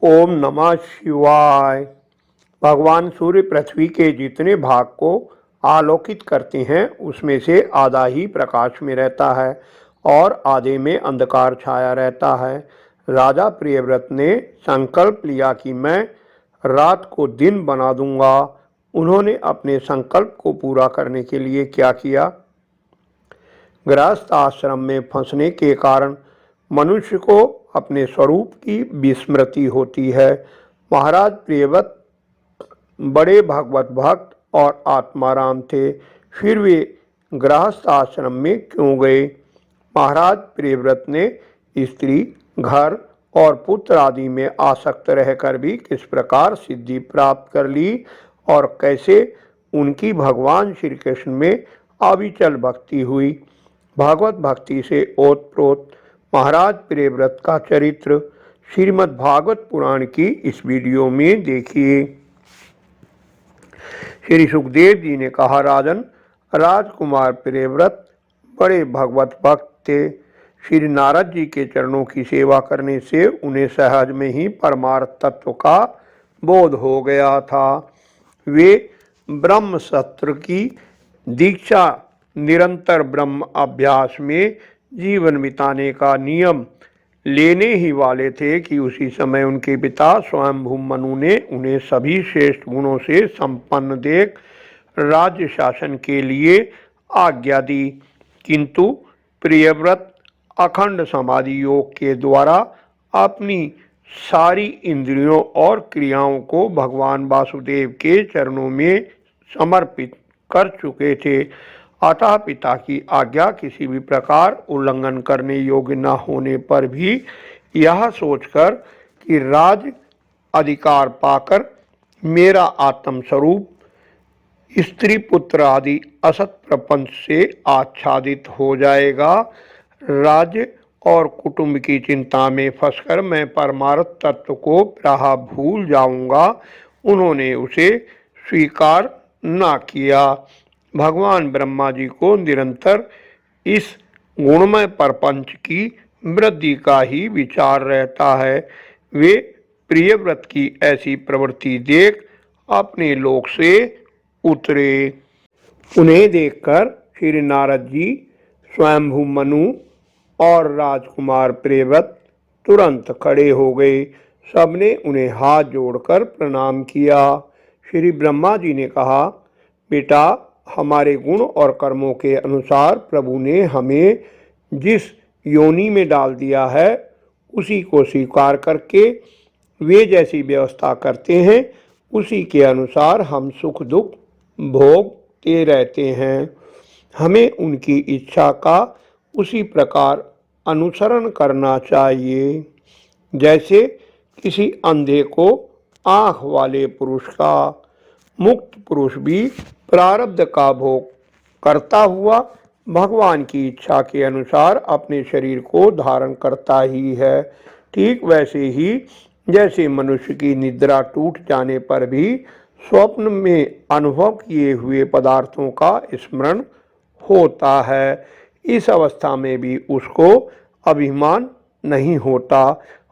ओम नमः शिवाय। भगवान सूर्य पृथ्वी के जितने भाग को आलोकित करते हैं उसमें से आधा ही प्रकाश में रहता है और आधे में अंधकार छाया रहता है। राजा प्रियव्रत ने संकल्प लिया कि मैं रात को दिन बना दूंगा। उन्होंने अपने संकल्प को पूरा करने के लिए क्या किया? गृहस्थ आश्रम में फंसने के कारण मनुष्य को अपने स्वरूप की विस्मृति होती है। महाराज प्रियव्रत बड़े भगवत भक्त और आत्माराम थे, फिर वे गृहस्थ आश्रम में क्यों गए? महाराज प्रियव्रत ने स्त्री, घर और पुत्र आदि में आसक्त रहकर भी किस प्रकार सिद्धि प्राप्त कर ली और कैसे उनकी भगवान श्री कृष्ण में अविचल भक्ति हुई? भागवत भक्ति से ओतप्रोत महाराज प्रियव्रत का चरित्र श्रीमद् भागवत पुराण की इस वीडियो में देखिए। श्री सुखदेव जी ने कहा, राजन, राजकुमार प्रियव्रत बड़े भगवत भक्त थे। श्री नारद जी के चरणों की सेवा करने से उन्हें सहज में ही परमार्थ तत्व का बोध हो गया था। वे ब्रह्म सत्र की दीक्षा निरंतर ब्रह्म अभ्यास में जीवन बिताने का नियम लेने ही वाले थे कि उसी समय उनके पिता स्वयंभू मनु ने उन्हें सभी श्रेष्ठ गुणों से संपन्न देख राज्य शासन के लिए आज्ञा दी। किंतु प्रियव्रत अखंड समाधि योग के द्वारा अपनी सारी इंद्रियों और क्रियाओं को भगवान वासुदेव के चरणों में समर्पित कर चुके थे। अतः पिता की आज्ञा किसी भी प्रकार उल्लंघन करने योग्य न होने पर भी यह सोचकर कि राज अधिकार पाकर मेरा आत्म स्वरूप स्त्री पुत्र आदि असत प्रपंच से आच्छादित हो जाएगा, राज्य और कुटुंब की चिंता में फंसकर मैं परमार्थ तत्व को प्रायः भूल जाऊंगा, उन्होंने उसे स्वीकार न किया। भगवान ब्रह्मा जी को निरंतर इस गुणमय प्रपंच की वृद्धि का ही विचार रहता है। वे प्रियव्रत की ऐसी प्रवृत्ति देख अपने लोक से उतरे। उन्हें देखकर श्री नारद जी, स्वयंभू मनु और राजकुमार प्रियव्रत तुरंत खड़े हो गए। सबने उन्हें हाथ जोड़कर प्रणाम किया। श्री ब्रह्मा जी ने कहा, बेटा, हमारे गुण और कर्मों के अनुसार प्रभु ने हमें जिस योनि में डाल दिया है उसी को स्वीकार करके वे जैसी व्यवस्था करते हैं उसी के अनुसार हम सुख दुख भोगते रहते हैं। हमें उनकी इच्छा का उसी प्रकार अनुसरण करना चाहिए जैसे किसी अंधे को आँख वाले पुरुष का। मुक्त पुरुष भी प्रारब्ध का भोग करता हुआ भगवान की इच्छा के अनुसार अपने शरीर को धारण करता ही है। ठीक वैसे ही जैसे मनुष्य की निद्रा टूट जाने पर भी स्वप्न में अनुभव किए हुए पदार्थों का स्मरण होता है, इस अवस्था में भी उसको अभिमान नहीं होता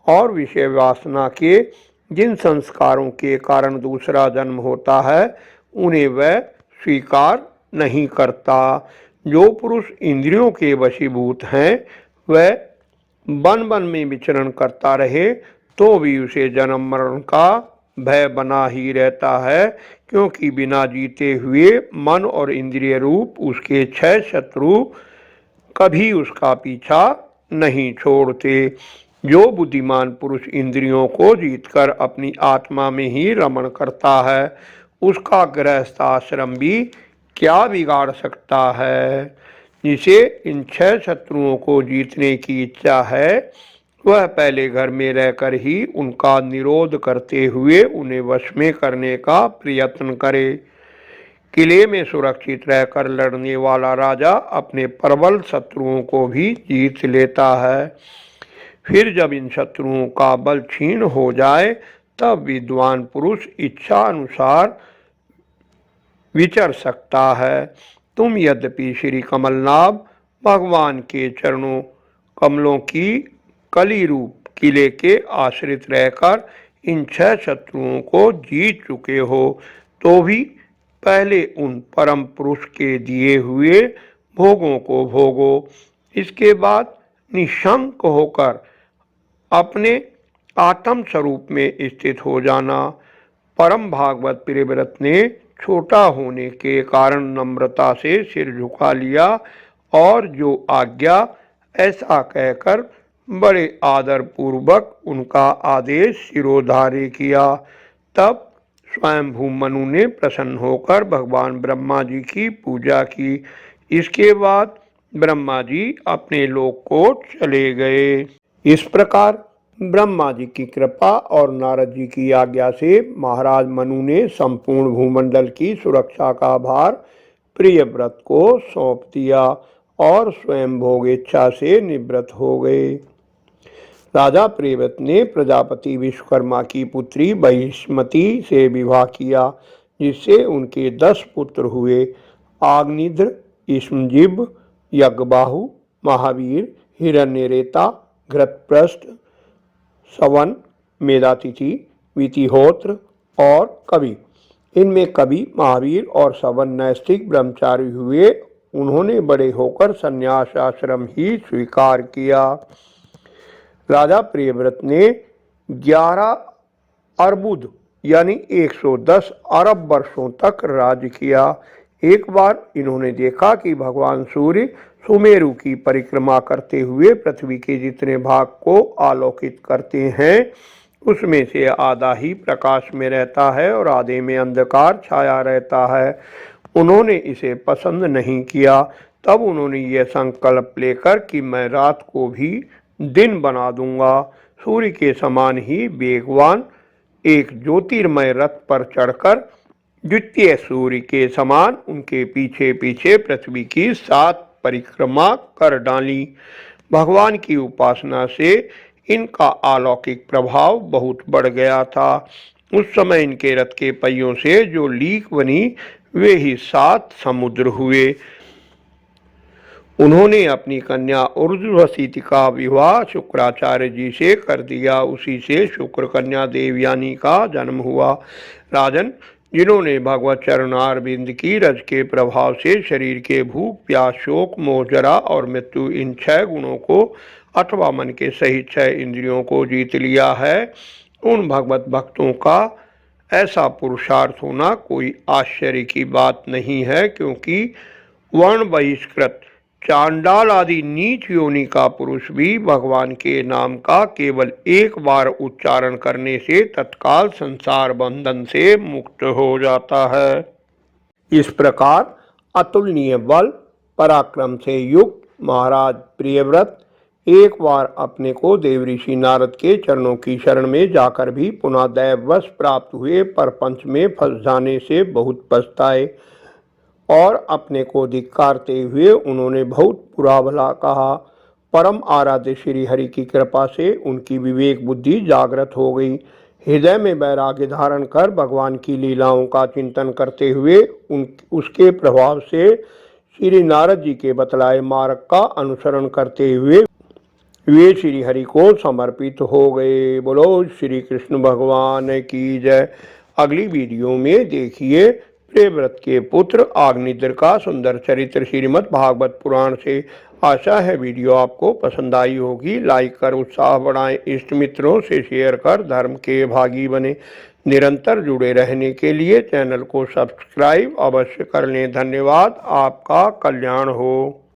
और विषय वासना के जिन संस्कारों के कारण दूसरा जन्म होता है उन्हें वह स्वीकार नहीं करता। जो पुरुष इंद्रियों के वशीभूत हैं वह वन वन में विचरण करता रहे तो भी उसे जन्म मरण का भय बना ही रहता है, क्योंकि बिना जीते हुए मन और इंद्रिय रूप उसके 6 शत्रु कभी उसका पीछा नहीं छोड़ते। जो बुद्धिमान पुरुष इंद्रियों को जीतकर अपनी आत्मा में ही रमण करता है उसका गृहस्थ आश्रम भी क्या बिगाड़ सकता है। जिसे इन 6 शत्रुओं को जीतने की इच्छा है वह पहले घर में रहकर ही उनका निरोध करते हुए उन्हें वश में करने का प्रयत्न करे। किले में सुरक्षित रहकर लड़ने वाला राजा अपने प्रबल शत्रुओं को भी जीत लेता है। फिर जब इन शत्रुओं का बल क्षीण हो जाए तब विद्वान पुरुष इच्छा अनुसार विचर सकता है। तुम यद्यपि श्री कमलनाभ भगवान के चरणों कमलों की कली रूप किले के आश्रित रहकर इन 6 शत्रुओं को जीत चुके हो तो भी पहले उन परम पुरुष के दिए हुए भोगों को भोगो। इसके बाद निशंक होकर अपने आत्म स्वरूप में स्थित हो जाना। परम भागवत प्रियव्रत ने छोटा होने के कारण नम्रता से सिर झुका लिया और जो आज्ञा ऐसा कहकर बड़े आदर पूर्वक उनका आदेश शिरोधार्य किया। तब स्वयंभू मनु ने प्रसन्न होकर भगवान ब्रह्मा जी की पूजा की। इसके बाद ब्रह्मा जी अपने लोक को चले गए। इस प्रकार ब्रह्मा जी की कृपा और नारद जी की आज्ञा से महाराज मनु ने संपूर्ण भूमंडल की सुरक्षा का भार प्रियव्रत को सौंप दिया और स्वयं भोगेच्छा से निवृत्त हो गए। राजा प्रियव्रत ने प्रजापति विश्वकर्मा की पुत्री बहिष्मति से विवाह किया, जिससे उनके 10 पुत्र हुए। आग्निद्र, ईष्मजिह्व, यज्ञबाहु, महावीर, हिरण्यरेता, घृतप्रस्थ, सवन, मेधातिथि, वितिहोत्र और कवि। इनमें कवि, महावीर और सवन नैष्ठिक ब्रह्मचारी हुए। उन्होंने बड़े होकर संन्यास आश्रम ही स्वीकार किया। राजा प्रियव्रत ने 11 अर्बुद यानी 110 अरब वर्षों तक राज्य किया। एक बार इन्होंने देखा कि भगवान सूर्य सुमेरु की परिक्रमा करते हुए पृथ्वी के जितने भाग को आलोकित करते हैं उसमें से आधा ही प्रकाश में रहता है और आधे में अंधकार छाया रहता है। उन्होंने इसे पसंद नहीं किया। तब उन्होंने यह संकल्प लेकर कि मैं रात को भी दिन बना दूंगा, सूर्य के समान ही वेगवान एक ज्योतिर्मय रथ पर चढ़कर द्वितीय सूर्य के समान उनके पीछे पीछे पृथ्वी की 7 परिक्रमा कर डाली। भगवान की उपासना से इनका अलौकिक प्रभाव बहुत बढ़ गया था। उस समय इनके रथ के पहियों से जो लीक बनी वे ही 7 समुद्र हुए। उन्होंने अपनी कन्या उर्ध्वशी का विवाह शुक्राचार्य जी से कर दिया। उसी से शुक्र कन्या देवयानी का जन्म हुआ। राजन, जिन्होंने भगवत चरणारविंद की रज के प्रभाव से शरीर के भूख, प्यास, शोक, मोह, जरा और मृत्यु इन 6 गुणों को अथवा मन के सहित 6 इंद्रियों को जीत लिया है, उन भगवत भक्तों का ऐसा पुरुषार्थ होना कोई आश्चर्य की बात नहीं है, क्योंकि वर्ण बहिष्कृत चांडाल आदि नीच योनि का पुरुष भी भगवान के नाम का केवल एक बार उच्चारण करने से तत्काल संसार बंधन से मुक्त हो जाता है। इस प्रकार अतुलनीय बल पराक्रम से युक्त महाराज प्रियव्रत एक बार अपने को देवऋषि नारद के चरणों की शरण में जाकर भी पुनः दैववश प्राप्त हुए, पर पंच में फंस जाने से बहुत पछताए और अपने को धिक्कारते हुए उन्होंने बहुत बुरा भला कहा। परम आराध्य श्री हरि की कृपा से उनकी विवेक बुद्धि जागृत हो गई। हृदय में वैराग्य धारण कर भगवान की लीलाओं का चिंतन करते हुए उसके प्रभाव से श्री नारद जी के बतलाए मार्ग का अनुसरण करते हुए वे श्री हरि को समर्पित हो गए। बोलो श्री कृष्ण भगवान की जय। अगली वीडियो में देखिए प्रियव्रत के पुत्र आग्निद्र का सुंदर चरित्र श्रीमद् भागवत पुराण से। आशा है वीडियो आपको पसंद आई होगी। लाइक कर उत्साह बढ़ाएं, इष्ट मित्रों से शेयर कर धर्म के भागी बने। निरंतर जुड़े रहने के लिए चैनल को सब्सक्राइब अवश्य कर लें। धन्यवाद। आपका कल्याण हो।